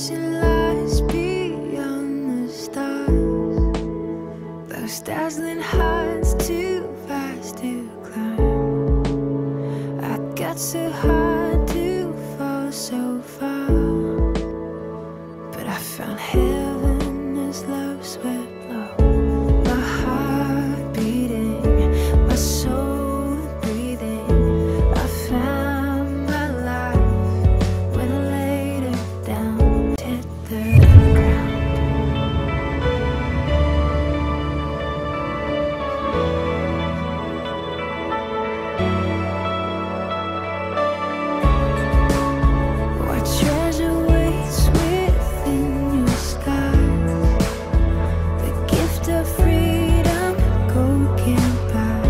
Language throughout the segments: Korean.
She lies beyond the stars, those dazzling heights too fast to climb. I got so hard to fall so far, but I found heaven as love swept low. My heart beating, my soul breathing. I found my life when I laid it down, hit the ground. What treasure waits within your skies? The gift of freedom gold can't buy.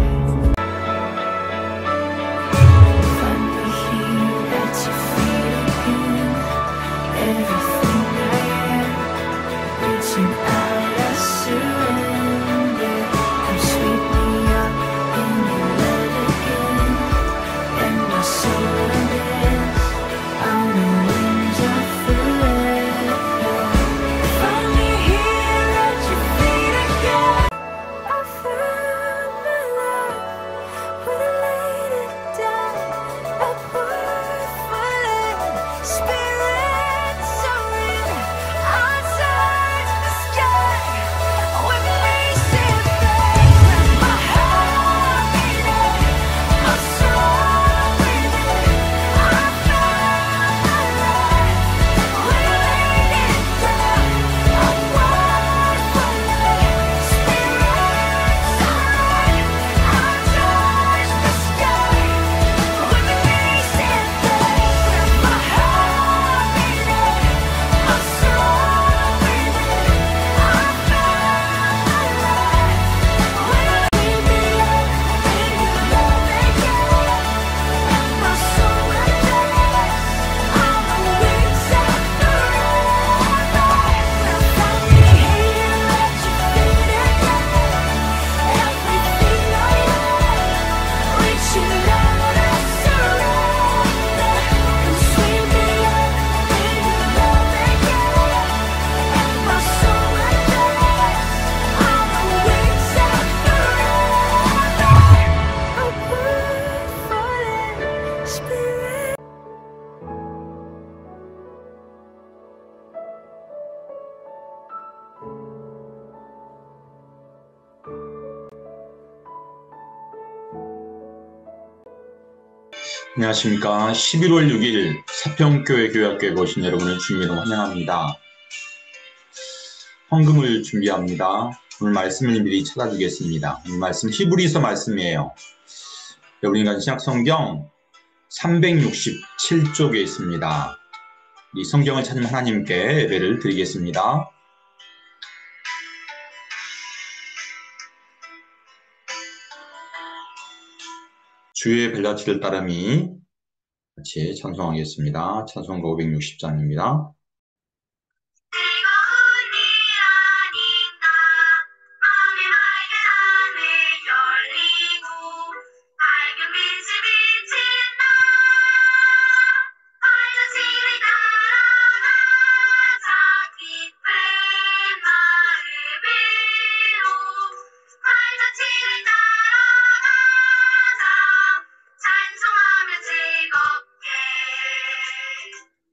Find me here at your feet again. Everything I am, reaching out, I surrender. Come sweep me up in your love again, and my soul undance on the wings of forever. Find me here at your feet again. I found my life when I laid it down. A worth my land, spirit soaring. I touch the sky with laces flames. My heart beating, my soul breathing. I found my life when I laid it down. A worth my land, spirit soaring. I touch the sky with laces flames. My heart beating, my soul breathing. I found my life when I laid me up in your love again, and my soul undance on the wings of forever. Find me here at your feet again. Everything I am, reaching out, I surrender. Come sweep me up in your love again, and my soul undance on the wings of forever. A word falling, spirit. 안녕하십니까. 11월 6일 사평교회 교회학교에 오신 여러분을 주님으로 환영합니다. 헌금을 준비합니다. 오늘 말씀을 미리 찾아주겠습니다. 오늘 말씀 히브리서 말씀이에요. 여러분이 신약성경 367쪽에 있습니다. 이 성경을 찾은 하나님께 예배를 드리겠습니다. 주의 벨라티를 따름이 같이 찬송하겠습니다. 찬송가 560장입니다. 즐거운 일 아닌가 마음의 맑은 하늘 열리고 밝은 빛이 비친다. 발자취를 따라가자 기쁜 마음으로. 발자취를 따라가자 찬송하며 즐겁게.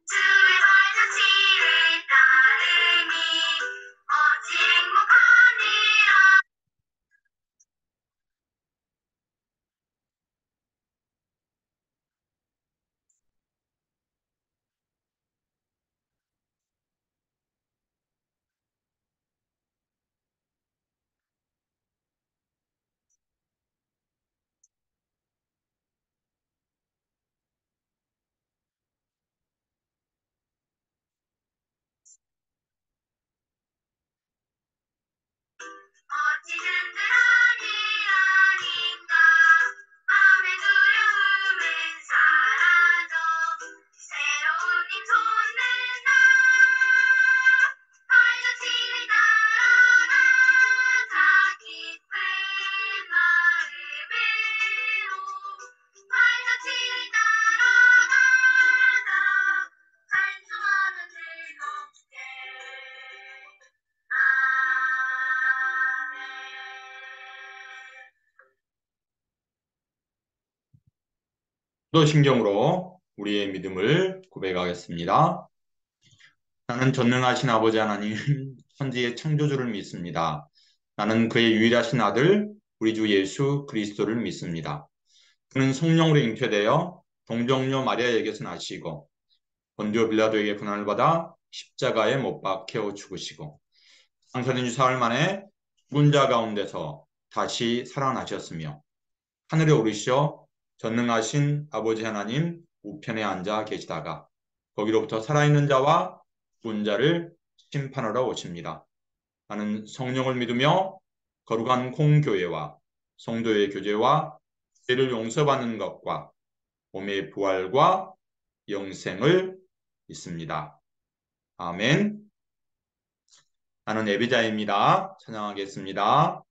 주의 발자취를 따르니 어찌 행복하니라. 어찌 든든한 일 아닌가 마음의 두려움은 사라져 새로운 힘 솟는다. 발자취를 따라가자 기쁜 마음으로. 발자취를 따라가자 찬송하며 즐겁게. 도신경으로 우리의 믿음을 고백하겠습니다. 나는 전능하신 아버지 하나님, 천지의 창조주를 믿습니다. 나는 그의 유일하신 아들, 우리 주 예수 그리스도를 믿습니다. 그는 성령으로 잉태되어 동정녀 마리아에게서 나시고 본디오 빌라도에게 고난을 받아 십자가에 못 박혀 죽으시고 상선인 지 사흘 만에 죽은 자 가운데서 다시 살아나셨으며 하늘에 오르시어 전능하신 아버지 하나님 우편에 앉아 계시다가 거기로부터 살아있는 자와 죽은 자를 심판하러 오십니다. 나는 성령을 믿으며 거룩한 공교회와 성도의 교제와 죄를 용서받는 것과 몸의 부활과 영생을 믿습니다. 아멘. 나는 예배자입니다. 찬양하겠습니다.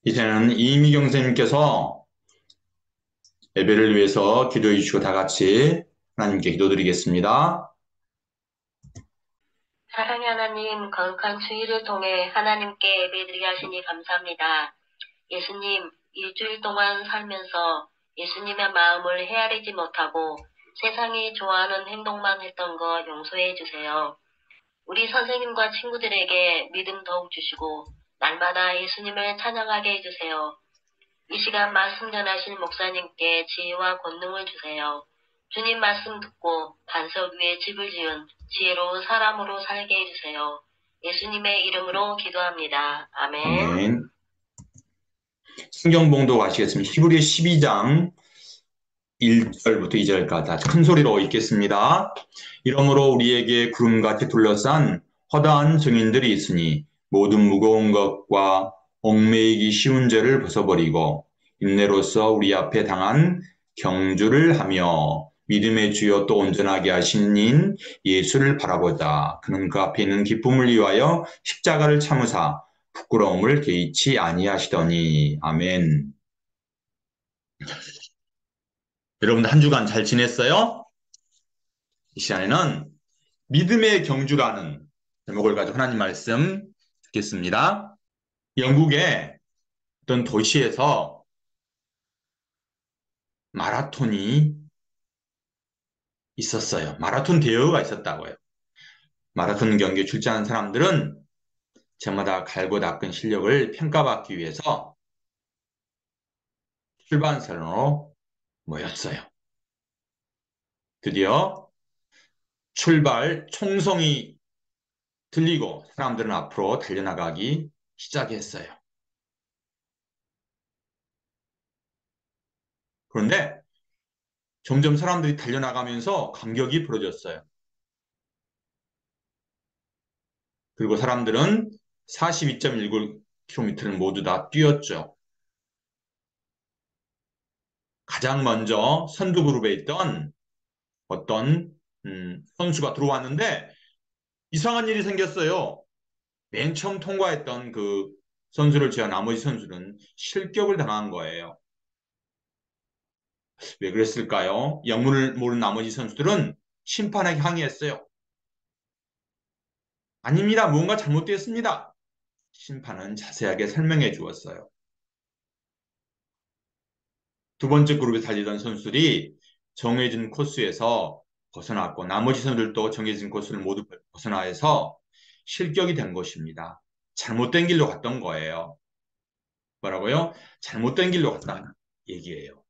이제는 이미경 선생님께서 예배를 위해서 기도해 주시고 다 같이 하나님께 기도드리겠습니다. 사랑의 하나님, 거룩한 주일을 통해 하나님께 예배드리게 하시니 감사합니다. 예수님, 일주일 동안 살면서 예수님의 마음을 헤아리지 못하고 세상이 좋아하는 행동만 했던 거 용서해 주세요. 우리 선생님과 친구들에게 믿음 더욱 주시고 날마다 예수님을 찬양하게 해주세요. 이 시간 말씀 전하실 목사님께 지혜와 권능을 주세요. 주님 말씀 듣고 반석 위에 집을 지은 지혜로운 사람으로 살게 해주세요. 예수님의 이름으로 기도합니다. 아멘. 아멘. 성경 봉독 하시겠습니다. 히브리 12장 1절부터 2절까지 큰 소리로 읽겠습니다. 이러므로 우리에게 구름같이 둘러싼 허다한 증인들이 있으니 모든 무거운 것과 얽매이기 쉬운 죄를 벗어버리고 인내로서 우리 앞에 당한 경주를 하며 믿음의 주여 또 온전하게 하신 인 예수를 바라보자. 그는 그 앞에 있는 기쁨을 위하여 십자가를 참으사 부끄러움을 개의치 아니하시더니. 아멘. 여러분들 한 주간 잘 지냈어요? 이 시간에는 믿음의 경주라는 제목을 가지고 하나님 말씀 듣겠습니다. 영국의 어떤 도시에서 마라톤이 있었어요. 마라톤 대회가 있었다고요. 마라톤 경기에 출전한 사람들은 저마다 갈고 닦은 실력을 평가받기 위해서 출발선으로 모였어요. 드디어 출발 총성이 들리고 사람들은 앞으로 달려나가기 시작했어요. 그런데 점점 사람들이 달려나가면서 간격이 벌어졌어요. 그리고 사람들은 42.19km를 모두 다 뛰었죠. 가장 먼저 선두 그룹에 있던 어떤 선수가 들어왔는데 이상한 일이 생겼어요. 맨 처음 통과했던 그 선수를 제한 나머지 선수는 실격을 당한 거예요. 왜 그랬을까요? 영문을 모르는 나머지 선수들은 심판에게 항의했어요. 아닙니다. 뭔가 잘못되었습니다. 심판은 자세하게 설명해 주었어요. 두 번째 그룹에 달리던 선수들이 정해진 코스에서 벗어났고 나머지 선수들도 정해진 코스를 모두 벗어나서 실격이 된 것입니다. 잘못된 길로 갔던 거예요. 뭐라고요? 잘못된 길로 갔다는 얘기예요.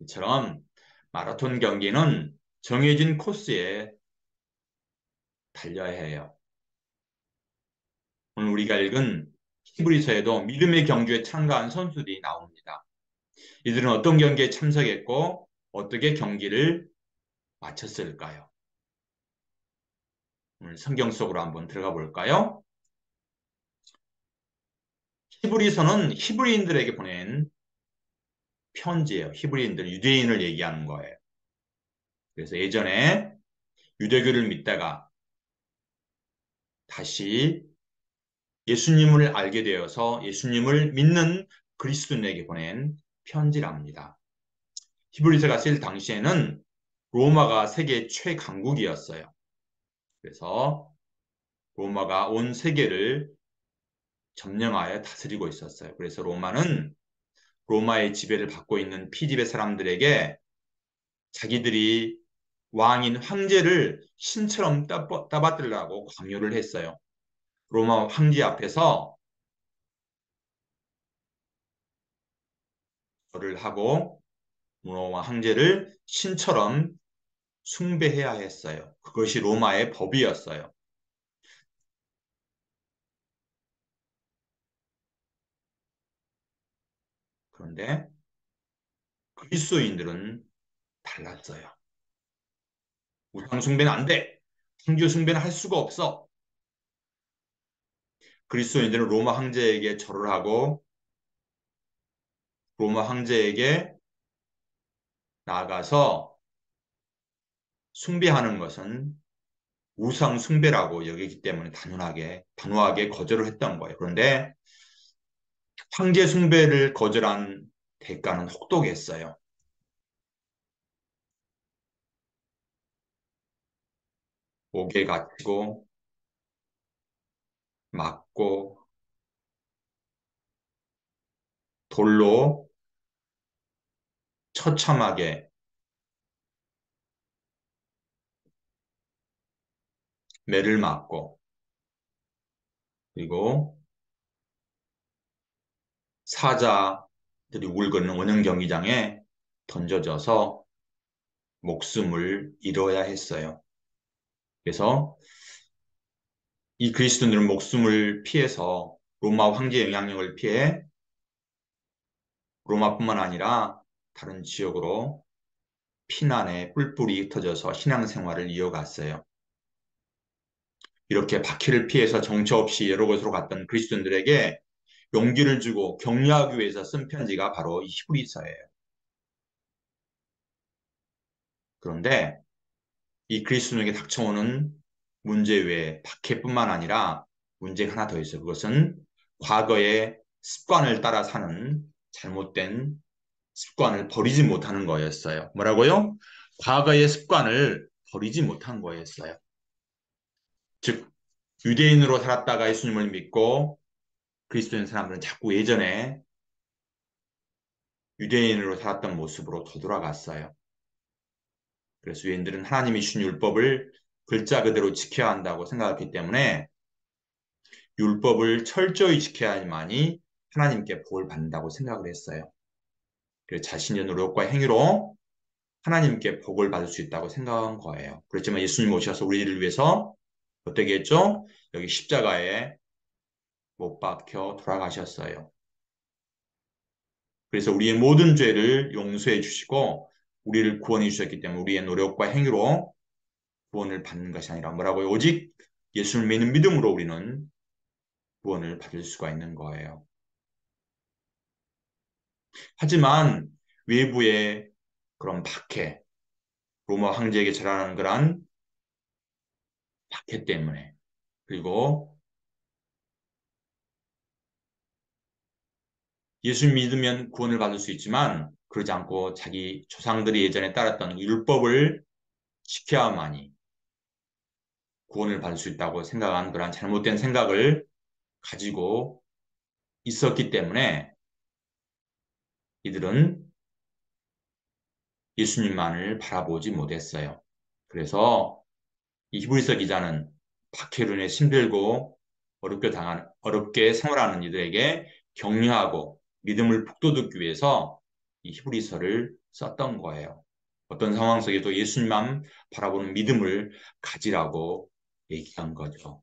이처럼 마라톤 경기는 정해진 코스에 달려야 해요. 오늘 우리가 읽은 히브리서에도 믿음의 경주에 참가한 선수들이 나옵니다. 이들은 어떤 경기에 참석했고 어떻게 경기를 마쳤을까요? 오늘 성경 속으로 한번 들어가 볼까요? 히브리서는 히브리인들에게 보낸 편지예요. 히브리인들, 유대인을 얘기하는 거예요. 그래서 예전에 유대교를 믿다가 다시 예수님을 알게 되어서 예수님을 믿는 그리스도인에게 보낸 편지랍니다. 히브리서가 쓸 당시에는 로마가 세계 최강국이었어요. 그래서 로마가 온 세계를 점령하여 다스리고 있었어요. 그래서 로마는 로마의 지배를 받고 있는 피지배 사람들에게 자기들이 왕인 황제를 신처럼 따받들라고 강요를 했어요. 로마 황제 앞에서 절을 하고 로마 황제를 신처럼 숭배해야 했어요. 그것이 로마의 법이었어요. 그런데 그리스도인들은 달랐어요. 우상 숭배는 안 돼. 황제 숭배는 할 수가 없어. 그리스도인들은 로마 황제에게 절을 하고 로마 황제에게 나아가서 숭배하는 것은 우상 숭배라고 여기기 때문에 단호하게 거절을 했던 거예요. 그런데 황제 숭배를 거절한 대가는 혹독했어요. 옥에 갇히고 맞고 돌로 처참하게 매를 맞고 그리고 사자들이 울거리는 원형 경기장에 던져져서 목숨을 잃어야 했어요. 그래서 이 그리스도인들은 목숨을 피해서 로마 황제의 영향력을 피해 로마뿐만 아니라 다른 지역으로 피난에 뿔뿔이 흩어져서 신앙생활을 이어갔어요. 이렇게 박해를 피해서 정처 없이 여러 곳으로 갔던 그리스도인들에게 용기를 주고 격려하기 위해서 쓴 편지가 바로 이 히브리서예요. 그런데 이 그리스도인에게 닥쳐오는 문제 외에 박해뿐만 아니라 문제가 하나 더 있어요. 그것은 과거의 습관을 따라 사는 잘못된 습관을 버리지 못하는 거였어요. 뭐라고요? 과거의 습관을 버리지 못한 거였어요. 즉 유대인으로 살았다가 예수님을 믿고 그리스도인 사람들은 자꾸 예전에 유대인으로 살았던 모습으로 되돌아갔어요. 그래서 유대인들은 하나님이 주신 율법을 글자 그대로 지켜야 한다고 생각했기 때문에 율법을 철저히 지켜야만이 하나님께 복을 받는다고 생각을 했어요. 그래서 자신의 노력과 행위로 하나님께 복을 받을 수 있다고 생각한 거예요. 그렇지만 예수님 오셔서 우리를 위해서 어떻게 했죠? 여기 십자가에 못 박혀 돌아가셨어요. 그래서 우리의 모든 죄를 용서해 주시고 우리를 구원해 주셨기 때문에 우리의 노력과 행위로 구원을 받는 것이 아니라 뭐라고요? 오직 예수를 믿는 믿음으로 우리는 구원을 받을 수가 있는 거예요. 하지만 외부의 그런 박해, 로마 황제에게 절하는 그런 박해 때문에 그리고 예수 믿으면 구원을 받을 수 있지만 그러지 않고 자기 조상들이 예전에 따랐던 율법을 지켜야만이 구원을 받을 수 있다고 생각한 그런 잘못된 생각을 가지고 있었기 때문에 이들은 예수님만을 바라보지 못했어요. 그래서 이 히브리서 기자는 박해로 인해 힘들고 어렵게 생활하는 이들에게 격려하고 믿음을 북돋우기 위해서 이 히브리서를 썼던 거예요. 어떤 상황 속에도 예수님만 바라보는 믿음을 가지라고 얘기한 거죠.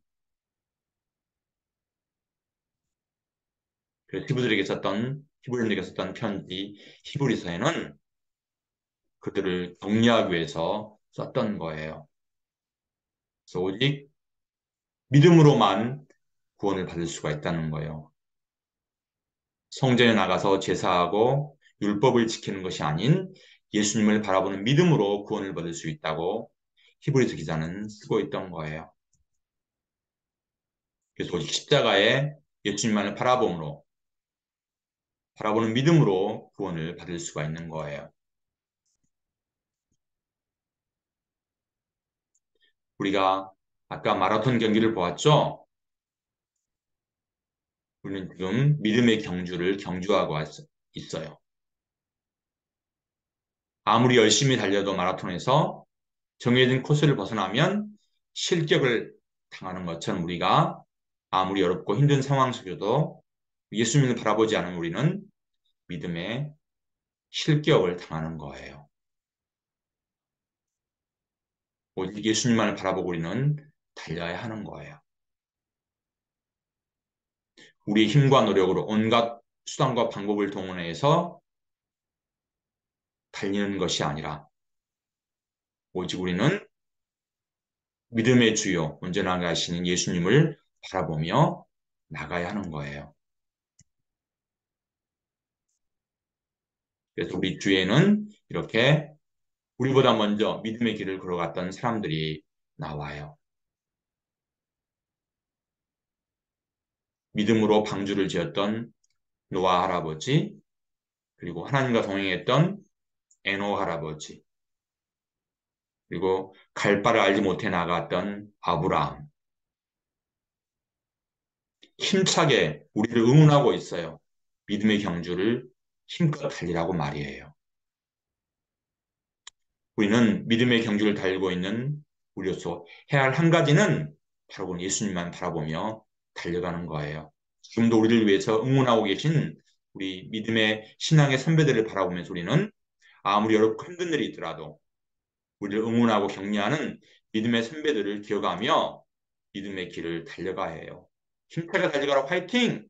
그래서 히브리인들에게 썼던 편지 히브리서에는 그들을 격려하기 위해서 썼던 거예요. 그래서 오직 믿음으로만 구원을 받을 수가 있다는 거예요. 성전에 나가서 제사하고 율법을 지키는 것이 아닌 예수님을 바라보는 믿음으로 구원을 받을 수 있다고 히브리서 기자는 쓰고 있던 거예요. 그래서 오직 십자가에 예수님만을 바라보는 믿음으로 구원을 받을 수가 있는 거예요. 우리가 아까 마라톤 경기를 보았죠? 우리는 지금 믿음의 경주를 경주하고 있어요. 아무리 열심히 달려도 마라톤에서 정해진 코스를 벗어나면 실격을 당하는 것처럼 우리가 아무리 어렵고 힘든 상황 속에도 예수님을 바라보지 않은 우리는 믿음의 실격을 당하는 거예요. 오직 예수님만을 바라보고 우리는 달려야 하는 거예요. 우리의 힘과 노력으로 온갖 수단과 방법을 동원해서 달리는 것이 아니라 오직 우리는 믿음의 주요 언제나 가시는 예수님을 바라보며 나가야 하는 거예요. 그래서 우리 주위에는 이렇게 우리보다 먼저 믿음의 길을 걸어갔던 사람들이 나와요. 믿음으로 방주를 지었던 노아 할아버지, 그리고 하나님과 동행했던 에노 할아버지, 그리고 갈 바를 알지 못해 나갔던 아브라함. 힘차게 우리를 응원하고 있어요. 믿음의 경주를 힘껏 달리라고 말이에요. 우리는 믿음의 경주를 달리고 있는 우리로서 해야 할 한 가지는 바로 예수님만 바라보며 달려가는 거예요. 지금도 우리를 위해서 응원하고 계신 우리 믿음의 신앙의 선배들을 바라보면서 우리는 아무리 어렵고 힘든 일이 있더라도 우리를 응원하고 격려하는 믿음의 선배들을 기억하며 믿음의 길을 달려가야 해요. 힘차게 달려가라 화이팅!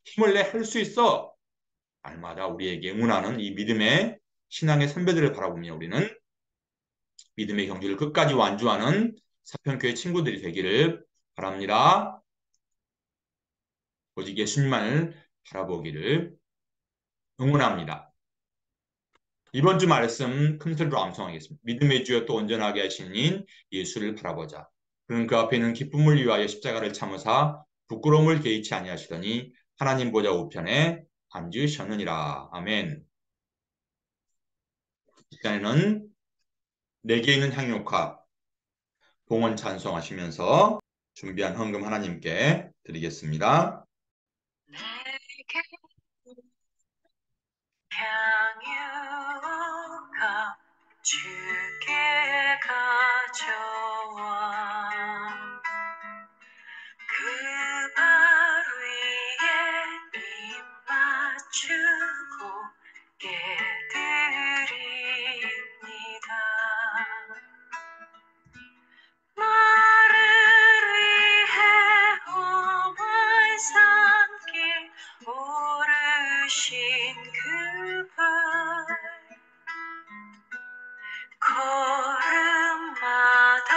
힘을 내 할 수 있어! 날마다 우리에게 응원하는 이 믿음의 신앙의 선배들을 바라보며 우리는 믿음의 경주를 끝까지 완주하는 사편교회 친구들이 되기를 바랍니다. 오직 예수님만을 바라보기를 응원합니다. 이번 주 말씀 큰 소리로 암송하겠습니다. 믿음의 주여 또 온전하게 하시는 예수를 바라보자. 그는 그 앞에 있는 기쁨을 위하여 십자가를 참으사 부끄러움을 개의치 아니하시더니 하나님 보좌 우편에 앉으셨느니라. 아멘. 이 시간에는 내게 있는 향유카 봉헌 찬송하시면서 준비한 헌금 하나님께 드리겠습니다. 내게 향유가 주께 가져와 그 발 위에 입 맞추고 깨드립니다. 나를 위해 험한 산길 오르신 그 발 걸음마다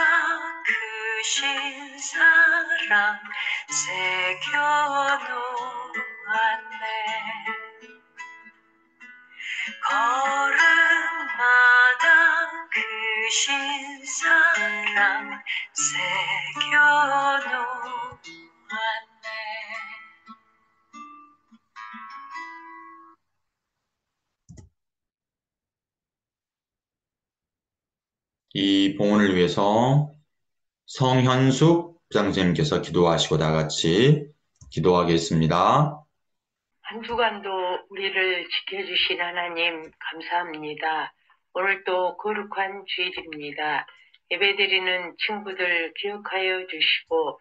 크신 사랑 새겨놓았네. 걸음마다 크신 사랑 새겨놓았네. 이 봉헌을 위해서 성현숙 부장선생님께서 기도하시고 다 같이 기도하겠습니다. 한 주간도 우리를 지켜주신 하나님 감사합니다. 오늘 또 거룩한 주일입니다. 예배드리는 친구들 기억하여 주시고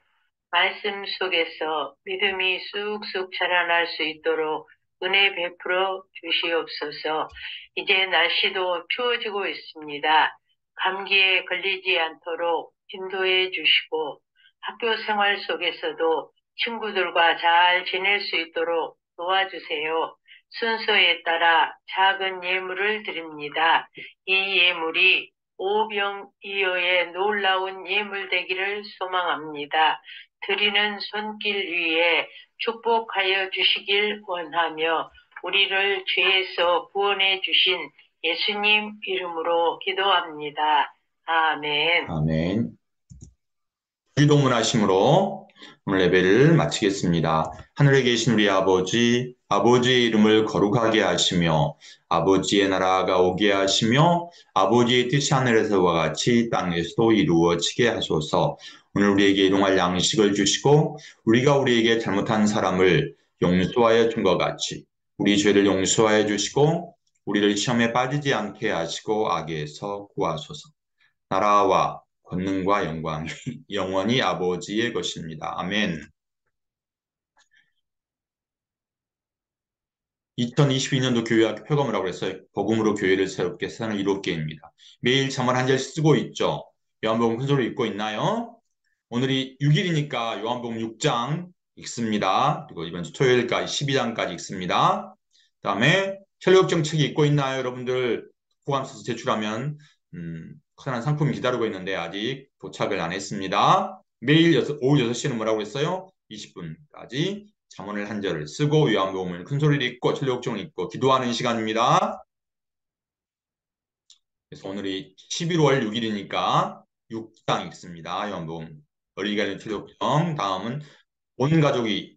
말씀 속에서 믿음이 쑥쑥 자라날 수 있도록 은혜 베풀어 주시옵소서. 이제 날씨도 추워지고 있습니다. 감기에 걸리지 않도록 인도해 주시고 학교 생활 속에서도 친구들과 잘 지낼 수 있도록 도와주세요. 순서에 따라 작은 예물을 드립니다. 이 예물이 오병이어의 놀라운 예물 되기를 소망합니다. 드리는 손길 위에 축복하여 주시길 원하며 우리를 죄에서 구원해 주신 예수님 이름으로 기도합니다. 아멘. 아멘. 기도문하심으로 오늘 예배를 마치겠습니다. 하늘에 계신 우리 아버지, 아버지의 이름을 거룩하게 하시며 아버지의 나라가 오게 하시며 아버지의 뜻이 하늘에서와 같이 땅에서도 이루어지게 하소서. 오늘 우리에게 일용할 양식을 주시고 우리가 우리에게 잘못한 사람을 용서하여 준 것 같이 우리 죄를 용서하여 주시고 우리를 시험에 빠지지 않게 하시고 악에서 구하소서. 나라와 권능과 영광이 영원히 아버지의 것입니다. 아멘. 2022년도 교회학교 표검이라고 해서 복음으로 교회를 새롭게 세상을 이롭게입니다. 매일 잠언 한 절 쓰고 있죠. 요한복음 큰 소리 읽고 있나요? 오늘이 6일이니까 요한복음 6장 읽습니다. 그리고 이번 주 토요일까지 12장까지 읽습니다. 그 다음에 혈력정 책이 읽고 있나요? 여러분들 포함해서 제출하면 커다란 상품이 기다리고 있는데 아직 도착을 안 했습니다. 매일 오후 6시는 뭐라고 했어요? 20분까지 잠언을 한 절을 쓰고 요한복음을 큰 소리를 읽고 혈력정을 읽고 기도하는 시간입니다. 그래서 오늘이 11월 6일이니까 6장 읽습니다. 요한복음 어린이가 있는 혈력정. 다음은 온 가족이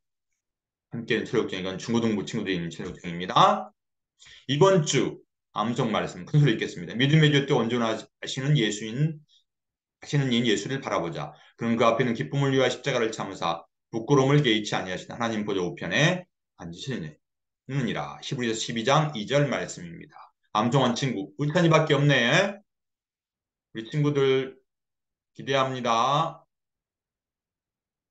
함께 있는 혈력정. 이건 중고등부 친구들이 있는 혈력정입니다. 이번 주 암송 말씀 큰 소리 읽겠습니다. 믿음의 주 때 온전하시는 이인 예수를 바라보자. 그는 그 앞에는 기쁨을 위하여 십자가를 참으사 부끄러움을 개의치 아니하시는 하나님 보좌 우편에 앉으시느니라. 히브리서 12장 2절 말씀입니다. 암송한 친구 울찬이밖에 없네. 우리 친구들 기대합니다.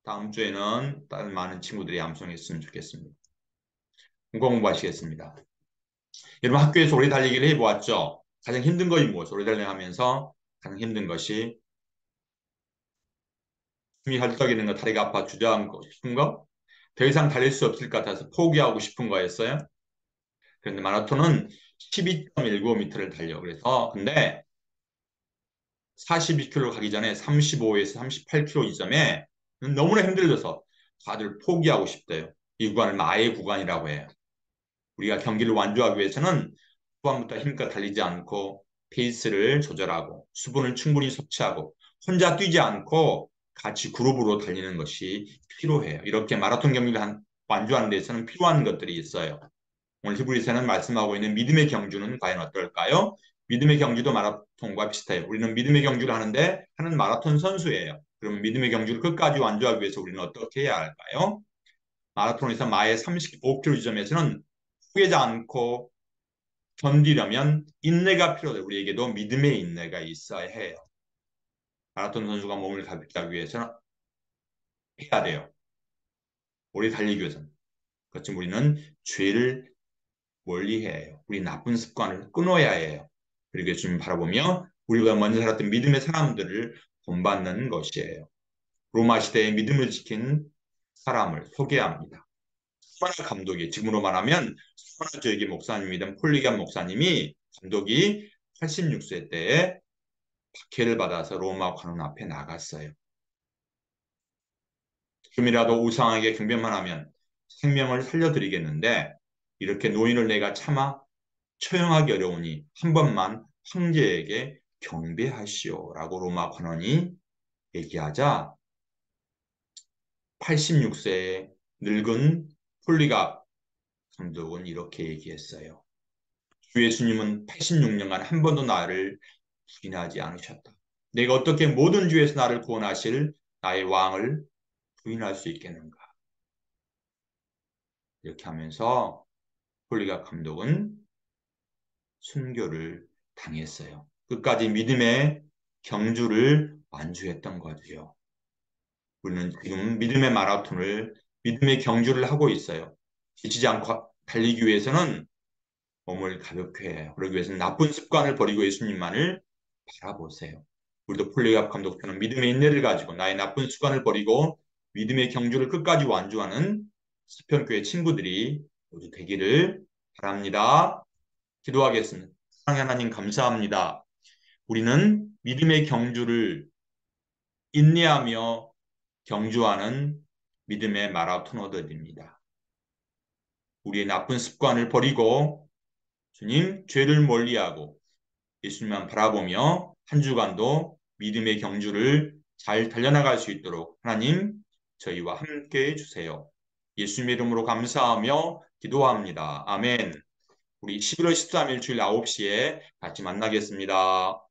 다음 주에는 다른 많은 친구들이 암송했으면 좋겠습니다. 공부하시겠습니다. 여러분 학교에서 오래 달리기를 해보았죠? 가장 힘든 것이 무엇이죠? 오래 달리기 하면서 가장 힘든 것이 숨이 헐떡이는 거, 다리가 아파 주저앉고 싶은 거, 더 이상 달릴 수 없을 것 같아서 포기하고 싶은 거였어요. 그런데 마라톤은 12.195m를 달려. 그래서 근데 42km 가기 전에 35에서 38km 이점에 너무나 힘들어서 다들 포기하고 싶대요. 이 구간을 마의 구간이라고 해요. 우리가 경기를 완주하기 위해서는 후반부터 힘껏 달리지 않고 페이스를 조절하고 수분을 충분히 섭취하고 혼자 뛰지 않고 같이 그룹으로 달리는 것이 필요해요. 이렇게 마라톤 경기를 완주하는 데서는 필요한 것들이 있어요. 오늘 히브리서는 말씀하고 있는 믿음의 경주는 과연 어떨까요? 믿음의 경주도 마라톤과 비슷해요. 우리는 믿음의 경주를 하는 마라톤 선수예요. 그럼 믿음의 경주를 끝까지 완주하기 위해서 우리는 어떻게 해야 할까요? 마라톤에서 마의 35km 지점에서는 포기하지 않고 견디려면 인내가 필요해요. 우리에게도 믿음의 인내가 있어야 해요. 마라톤 선수가 몸을 가볍게 하기 위해서는 해야 돼요. 오래 달리기 위해서는. 그렇지만 우리는 죄를 멀리해야 해요. 우리 나쁜 습관을 끊어야 해요. 그리고 예수님 바라보며 우리가 먼저 살았던 믿음의 사람들을 본받는 것이에요. 로마 시대의 믿음을 지킨 사람을 소개합니다. 스파나 감독이 지금으로 말하면 스파나 조역의 목사님이던 폴리간 목사님이 감독이 86세 때에 박해를 받아서 로마 관원 앞에 나갔어요. 지금이라도 우상에게 경배만 하면 생명을 살려드리겠는데 이렇게 노인을 내가 차마 처형하기 어려우니 한 번만 황제에게 경배하시오 라고 로마 관원이 얘기하자 86세의 늙은 폴리갑 감독은 이렇게 얘기했어요. 주 예수님은 86년간 한 번도 나를 부인하지 않으셨다. 내가 어떻게 모든 죄에서 나를 구원하실 나의 왕을 부인할 수 있겠는가? 이렇게 하면서 폴리갑 감독은 순교를 당했어요. 끝까지 믿음의 경주를 완주했던 거죠. 우리는 지금 믿음의 마라톤을, 믿음의 경주를 하고 있어요. 지치지 않고 달리기 위해서는 몸을 가볍게 해요. 그러기 위해서는 나쁜 습관을 버리고 예수님만을 바라보세요. 우리도 폴리갑 감독처럼 믿음의 인내를 가지고 나의 나쁜 습관을 버리고 믿음의 경주를 끝까지 완주하는 시편교회 친구들이 모두 되기를 바랍니다. 기도하겠습니다. 사랑의 하나님 감사합니다. 우리는 믿음의 경주를 인내하며 경주하는 믿음의 마라토너들입니다. 우리의 나쁜 습관을 버리고 주님 죄를 멀리하고 예수님만 바라보며 한 주간도 믿음의 경주를 잘 달려나갈 수 있도록 하나님 저희와 함께 해주세요. 예수님의 이름으로 감사하며 기도합니다. 아멘. 우리 11월 13일 주일 9시에 같이 만나겠습니다.